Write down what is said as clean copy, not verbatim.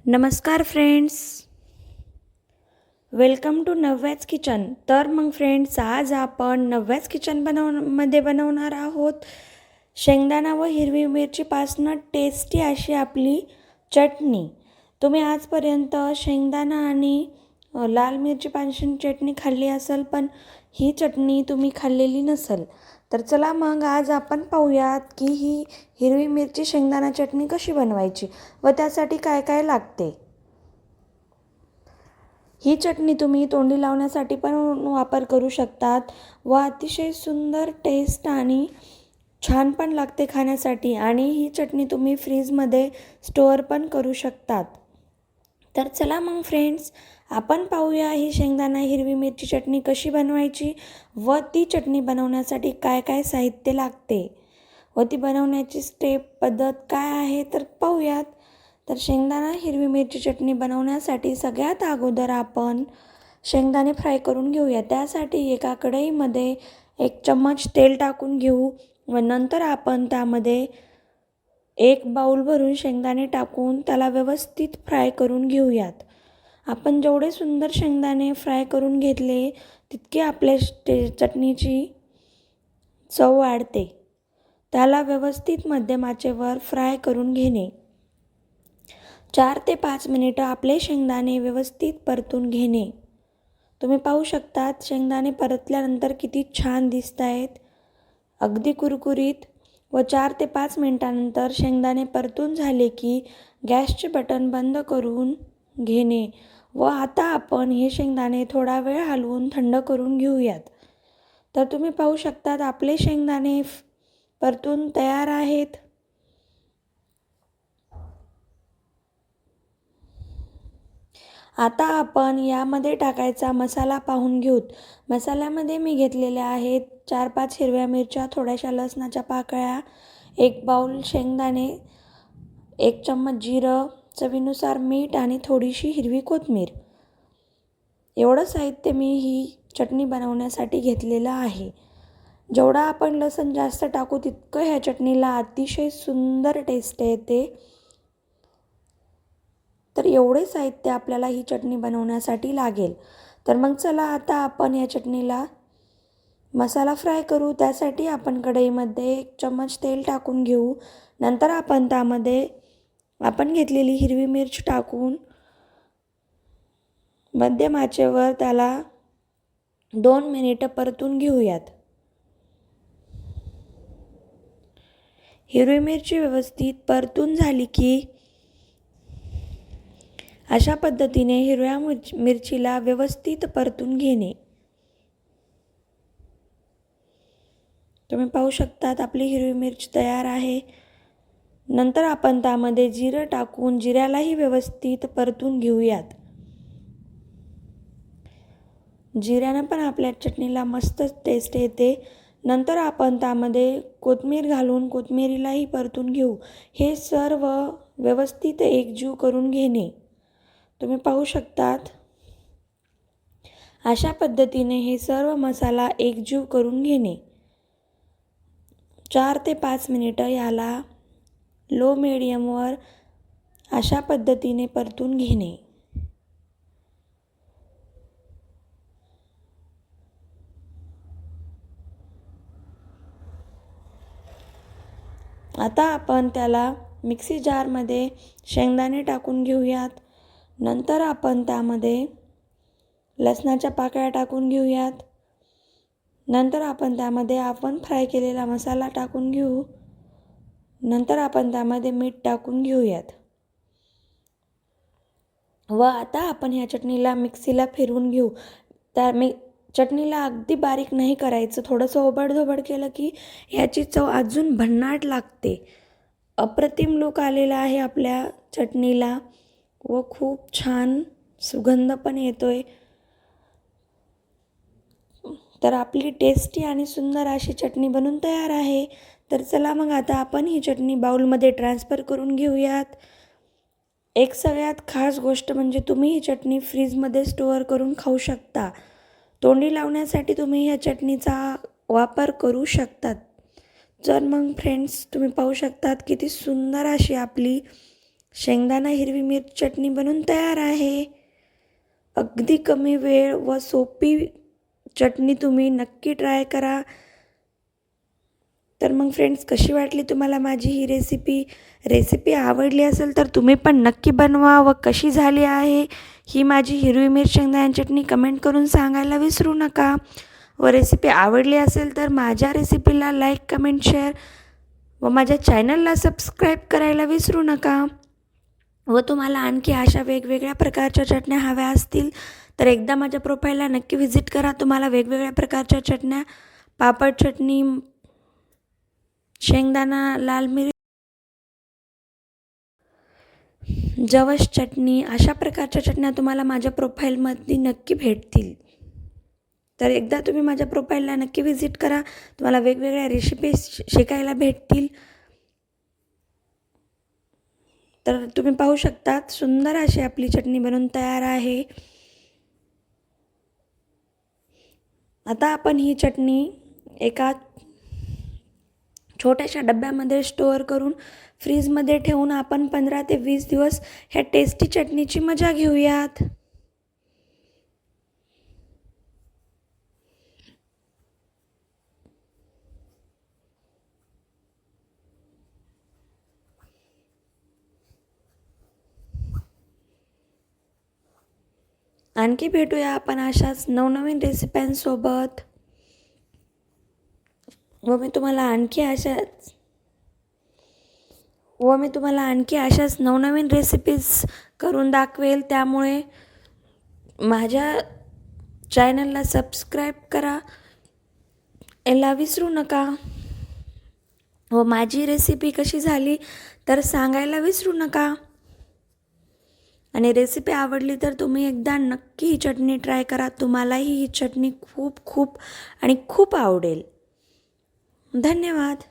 नमस्कार friends, welcome to नव्याच kitchen. तर मग फ्रेंड्स, आज आपण नव्याच किचन बनवणार आहोत शेंगदाणा व हिरवी मिरचीपासून टेस्टी अशी आपली चटणी. तुम्ही आजपर्यंत शेंगदाणा आणि लाल मिरचीपासून चटणी खाल्ली असेल, पण ही चटणी तुम्ही खाल्लेली नसेल. तर चला मग आज आपण पाहूयात की ही हिरवी मिरची शेंगदाणा चटणी कशी बनवायची व त्यासाठी काय काय लागते. ही चटणी तुम्ही तोंडी लावण्यासाठी पण वापर करू शकतात व अतिशय सुंदर टेस्ट आणि छान पण लागते खाण्यासाठी. आणि ही चटणी तुम्ही फ्रीजमध्ये स्टोअर पण करू शकतात. तर चला मग फ्रेंड्स, आपण पाहूया ही शेंगदाणा हिरवी मिरची चटणी कशी बनवायची व ती चटणी बनवण्यासाठी काय काय साहित्य लागते व ती बनवण्याची पद्धत काय आहे तर पाहूयात. तर शेंगदाणा हिरवी मिरची चटणी बनवण्यासाठी सगळ्यात अगोदर आपण शेंगदाणे फ्राय करून घेऊया. त्यासाठी एका कढईमध्ये 1 चम्मच तेल टाकून घेऊ व नंतर आपण त्यामध्ये 1 बाउल भरून शेंगदाणे टाकून त्याला व्यवस्थित फ्राय करून घेऊयात. आपण जेवढे सुंदर शेंगदाणे फ्राय करून घेतले तितके आपल्या चटणीची चव वाढते. त्याला व्यवस्थित मध्यम आचेवर फ्राय करून घेणे. 4 ते 5 मिनिटं आपले शेंगदाणे व्यवस्थित परतून घेणे. तुम्ही पाहू शकतात शेंगदाणे परतल्यानंतर किती छान दिसत आहेत, अगदी कुरकुरीत. व 4 ते 5 मिनिटांनंतर शेंगदाणे परतून झाले की गॅसचे बटन बंद करून घेणे व आता आपण हे शेंगदाणे थोडा वेळ हलवून थंड करून घेऊयात. तर तुम्ही पाहू शकतात आपले शेंगदाणे परतून तयार आहेत. आता आपण यामध्ये टाकायचा मसाला पाहून घेऊत. मसाल्यामध्ये मी घेतलेल्या आहेत 4-5 हिरव्या मिरच्या, थोड्याशा लसणाच्या पाकळ्या, 1 बाउल शेंगदाणे, 1 चम्मच जिरं, चवीनुसार मीठ आणि थोडीशी हिरवी कोथिंबीर. एवढं साहित्य मी ही चटणी बनवण्यासाठी घेतलेलं आहे. जेवढा आपण लसूण जास्त टाकू तितकं ह्या चटणीला अतिशय सुंदर टेस्ट येते. तर एवढे साहित्य आपल्याला ही चटणी बनवण्यासाठी लागेल. तर मग चला आता आपण या चटणीला मसाला फ्राय करू. त्यासाठी आपण कढईमध्ये 1 चम्मच तेल टाकून घेऊ. नंतर आपण त्यामध्ये आपण घेतलेली हिरवी मिरची टाकून मध्यम आचेवर त्याला 2 मिनिटं परतून घेऊयात. हिरवी मिरची व्यवस्थित परतून झाली की अशा पद्धतीने हिरव्या मिरचीला व्यवस्थित परतून घेणे. तुम्ही पाहू शकतात आपली हिरवी मिरची तयार आहे. नंतर आपण त्यामध्ये जिरं टाकून जिऱ्यालाही व्यवस्थित परतून घेऊयात. जिऱ्यानं पण आपल्या चटणीला मस्त टेस्ट येते. नंतर आपण त्यामध्ये कोथिंबीर घालून कोथिंबीरीलाही परतून घेऊ. हे सर्व व्यवस्थित एकजीव करून घेणे. तुम्ही पाहू शकतात अशा पद्धतीने हे सर्व मसाला एकजीव करून घेणे. 4 ते 5 मिनिटं याला लो मीडियमवर अशा पद्धतीने परतून घेणे. आता आपण त्याला मिक्सी जारमध्ये शेंगदाणे टाकून घेऊयात. नंतर आपण त्यामध्ये लसणाच्या पाकळ्या टाकून घेऊयात. नंतर आपण त्यामध्ये आपण फ्राय केलेला मसाला टाकून घेऊ. नंतर आपण त्यामध्ये मीठ टाकून घेऊयात व आता आपण ह्या चटणीला मिक्सीला फिरवून घेऊ. चटणीला अगदी बारीक नाही करायचं. थोडंसं ओबडधोबड केलं की ह्याची चव अजून भन्नाट लागते. अप्रतिम लूक आलेला आहे आपल्या चटणीला व खूप छान सुगंध पण येतोय. तर आपली टेस्टी आणि सुंदर अशी चटणी बनून तयार आहे. तर चला मग आता आपण ही चटणी बाउलमध्ये ट्रान्सफर करून घेऊयात. एक सगळ्यात खास गोष्ट म्हणजे तुम्ही ही चटणी फ्रीजमध्ये स्टोअर करून खाऊ शकता. तोंडी लावण्यासाठी तुम्ही ह्या चटणीचा वापर करू शकतात. तर मग फ्रेंड्स, तुम्ही पाहू शकतात किती सुंदर अशी आपली शेंगदाणा हिरवी मिरची चटणी बनून तयार आहे. अगदी कमी वेळ व सोपी चटणी तुम्ही नक्की ट्राय करा. तर मग फ्रेंड्स, कशी वाटली तुम्हाला माझी ही रेसिपी आवडली असेल तर तुम्ही पण नक्की बनवा व कशी झाली आहे ही माझी हिरवी मिरची शेंगदाणा चटणी कमेंट करून सांगायला विसरू नका. व रेसिपी आवडली असेल तर माझ्या रेसिपीला लाईक, कमेंट, शेअर व माझ्या चॅनलला सबस्क्राईब करायला विसरू नका. व तुम्हाला आणखी अशा वेगवेगळ्या प्रकारच्या चटण्या हव्या असतील तर एकदा माझ्या प्रोफाईलला नक्की व्हिजिट करा. तुम्हाला वेगवेगळ्या प्रकारच्या चटण्या, पापड चटणी, शेंगदाणा, लाल मिरची, जवस चटणी अशा प्रकारच्या चटण्या तुम्हाला माझ्या प्रोफाईलमध्ये नक्की भेटतील. तर एकदा तुम्ही माझ्या प्रोफाईलला नक्की व्हिजिट करा. तुम्हाला वेगवेगळ्या रेसिपी शिकायला भेटतील. तर तुम्ही पाहू शकता सुंदर अशी आपली चटणी बनवून तयार आहे. आता आपण ही चटणी एका छोट्याशा डब्यामध्ये स्टोअर करून फ्रीजमध्ये ठेवून आपण 15 ते 20 दिवस ह्या टेस्टी चटणीची मजा घेऊयात. आणखी भेटूया आपण अशाच नवनवीन रेसिप्यांसोबत. व मी तुम्हाला आणखी अशाच नवनवीन रेसिपीज करून दाखवेल. त्यामुळे माझ्या चॅनलला सबस्क्राईब करा याला विसरू नका. व माझी रेसिपी कशी झाली तर सांगायला विसरू नका. आणि रेसिपी आवडली तर तुम्ही एकदा नक्की ही चटणी ट्राय करा. तुम्हालाही ही चटणी खूप खूप आणि खूप आवडेल. धन्यवाद.